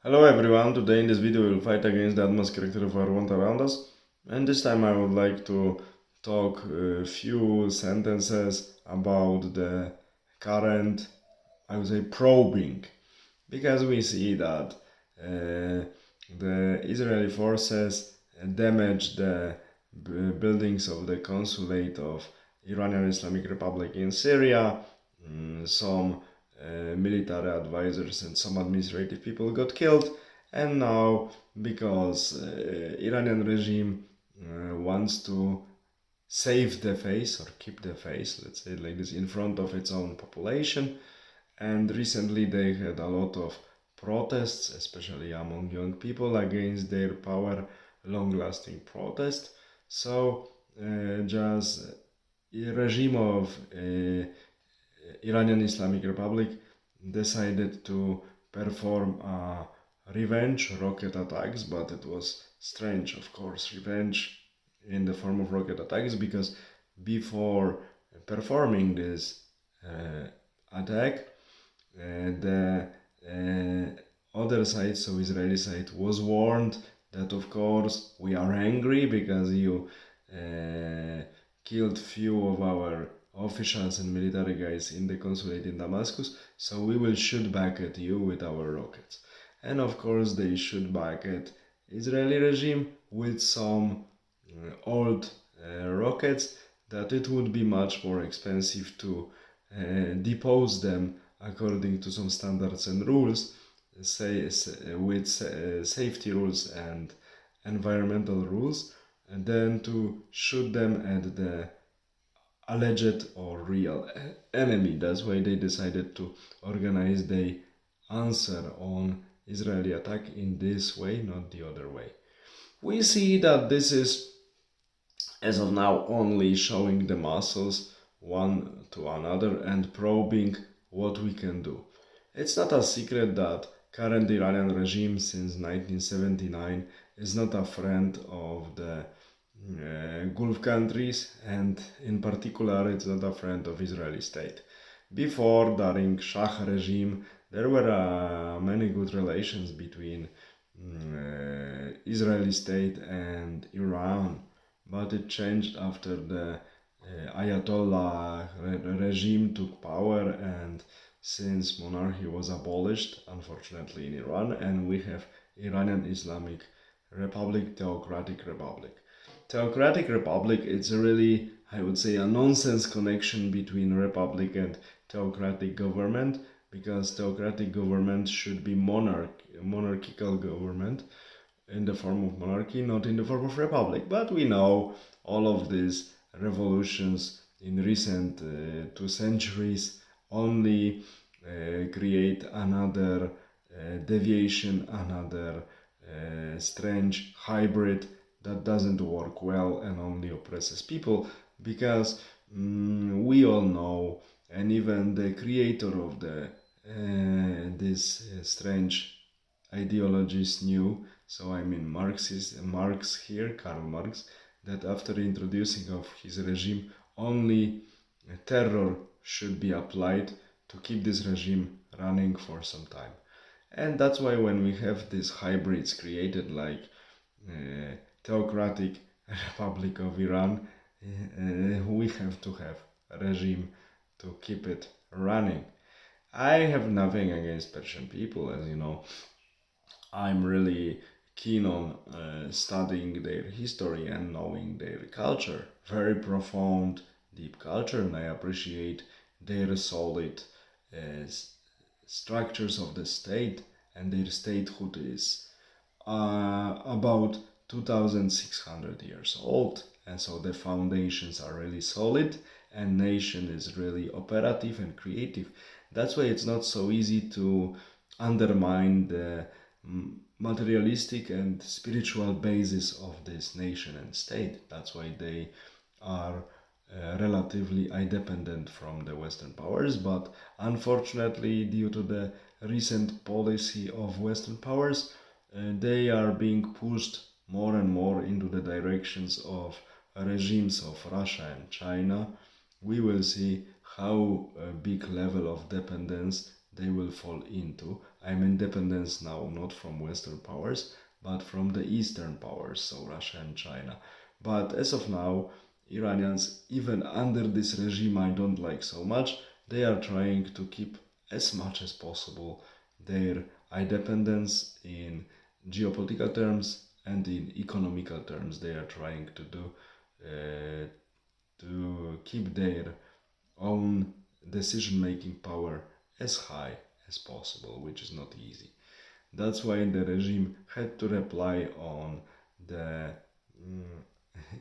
Hello everyone, today in this video we will fight against the Atmos character of our world around us, and this time I would like to talk a few sentences about the current, I would say, probing, because we see that the Israeli forces damaged the buildings of the consulate of Iranian Islamic Republic in Syria. Some military advisors and some administrative people got killed, and now because Iranian regime wants to save the face or keep the face, let's say it like this, in front of its own population. And recently they had a lot of protests, especially among young people, against their power, long-lasting protest. So just regime of Iranian Islamic Republic decided to perform a revenge rocket attacks, but it was strange, of course, revenge in the form of rocket attacks, because before performing this attack, the other side, so Israeli side, was warned that of course we are angry because you killed few of our officials and military guys in the consulate in Damascus, so we will shoot back at you with our rockets. And of course they shoot back at Israeli regime with some old rockets that it would be much more expensive to depose them according to some standards and rules, with safety rules and environmental rules, and then to shoot them at the alleged or real enemy. That's why they decided to organize the answer on Israeli attack in this way, not the other way. We see that this is, as of now, only showing the muscles one to another and probing what we can do. It's not a secret that current Iranian regime since 1979 is not a friend of the Gulf countries, and in particular it's not a friend of Israeli state. Before, during Shah regime, there were many good relations between Israeli state and Iran, but it changed after the Ayatollah regime took power, and since monarchy was abolished, unfortunately, in Iran, and we have Iranian Islamic Republic, Theocratic Republic. Theocratic Republic, it's really, I would say, a nonsense connection between republic and theocratic government, because theocratic government should be monarchical government in the form of monarchy, not in the form of republic. But we know all of these revolutions in recent 2 centuries only create another deviation, another strange hybrid that doesn't work well and only oppresses people, because we all know, and even the creator of the this strange ideologies knew, so I mean Marx here, Karl Marx, that after introducing of his regime, only terror should be applied to keep this regime running for some time. And that's why when we have these hybrids created like Theocratic Republic of Iran, we have to have a regime to keep it running. I have nothing against Persian people, as you know. I'm really keen on studying their history and knowing their culture. Very profound, deep culture, and I appreciate their solid structures of the state, and their statehood is about 2600 years old, and so the foundations are really solid and nation is really operative and creative. That's why it's not so easy to undermine the materialistic and spiritual basis of this nation and state. That's why they are relatively independent from the Western powers, but unfortunately, due to the recent policy of Western powers, they are being pushed more and more into the directions of regimes of Russia and China. We will see how big level of dependence they will fall into. I'm independence now, not from Western powers, but from the Eastern powers, so Russia and China. But as of now, Iranians, even under this regime I don't like so much, they are trying to keep as much as possible their independence in geopolitical terms and in economical terms. They are trying to keep their own decision-making power as high as possible, which is not easy. That's why the regime had to reply on the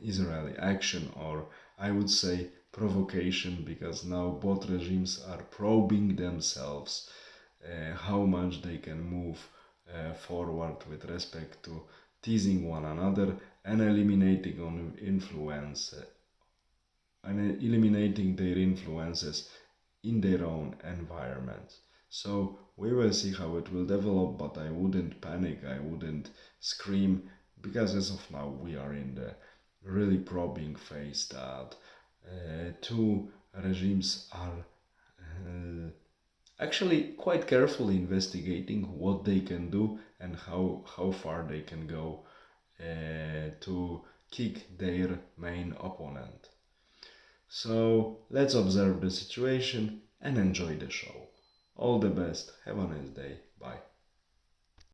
Israeli action, or I would say provocation, because now both regimes are probing themselves how much they can move forward with respect to teasing one another and eliminating their influences in their own environment. So we will see how it will develop, but I wouldn't panic, I wouldn't scream, because as of now we are in the really probing phase that two regimes are actually quite carefully investigating what they can do and how far they can go to kick their main opponent. So let's observe the situation and enjoy the show. All the best. Have a nice day. Bye.